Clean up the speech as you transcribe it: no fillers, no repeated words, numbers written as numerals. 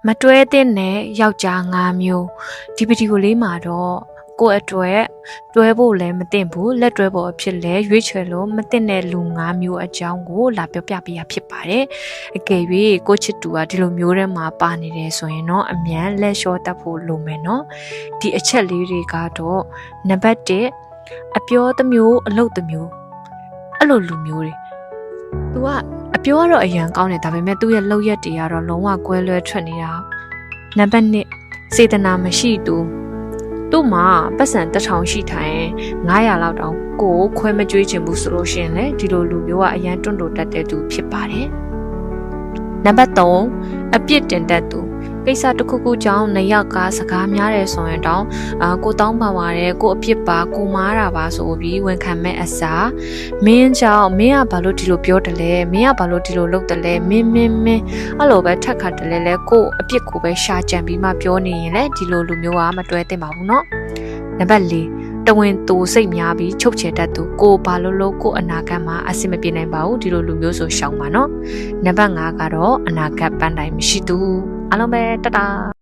မတွဲတဲ့နဲ့ယောက်ျား5မျိုးဒီဗီဒီယိုလေးမှာတော့ကိုယ့်အတွက်တွဲဖို့လည်းမသင့်ဘူးလက်တွဲဖို့အဖြစ်လဲရွေးချယ်လို့မသင့်တဲ့လူ5မျိုးအကြောင်းကိုလာပြောပြပေးရဖြစ်ပါတယ်အကယ်၍ကိုချစ်တူကဒီလိုမျိုးထဲမှာပါနေတယ်ဆိုရင်တော့အမြန်လက်လျှော့တတ်ဖို့လိုမယ်နော်ဒီအချက်လေးတွေကတော့နံပါတ်1အပြောတစ်မျိုးအလုပ်တစ်မျိုးအဲ့လိုလူမျိုးတွေသူကအပြောကတော့အရန်ကောင်းတယ်ဒါပေမဲ့သူ့ရဲ့လုပ်ရက်တွေကတော့လုံးဝကွဲလွဲထွက်နေတာနံပါတ်2စေတနာမရှိသူသူ့မှာပတ်စံ1000ရှိထိုင်900လောက်တောင်ကိုခွဲမကြွေးချင်ဘူးဆိုလို့ရှိရင်လေဒီလိုလူမျိုးကအရန်တွန့်တိုတတ်တဲ့သူဖြစ်ပါတယ်နံပါတ်3အပြစ်တင်တတ်သူကိစ္စတစ်ခုခုကြောင့်နှစ်ယောက်ကစကားများတယ်ဆိုရင်တောင်ကိုတောင်းပန်ပါတယ်ကိုအပြစ်ပါကိုမားတာပါဆိုပြီးဝန်ခံမဲ့အစားမင်းကြောင့်မင်းကဘာလို့ဒီလိုပြောတယ်လဲမင်းကဘာလို့ဒီလိုလုပ်တယ်လဲမင်းအဲ့လိုပဲထက်ခါတယ်လဲကိုအပြစ်ကိုပဲရှာကြံပြီးမှပြောနေရင်လေဒီလိုလူမျိုးကမတွဲသင့်ပါဘူးเนาะနံပါတ်4တဝင်းတူစိတ်များပြီးချုပ်ချယ်တတ်သူကိုဘာလို့ကိုအနာဂတ်မှာအဆင်မပြေနိုင်ပါဘူးဒီလိုလူမျိုးဆိုရှောင်ပါเนาะနံပါတ်5ကတော့အနာဂတ်ပန်းတိုင်းမရှိသူအားလုံးပဲတတာ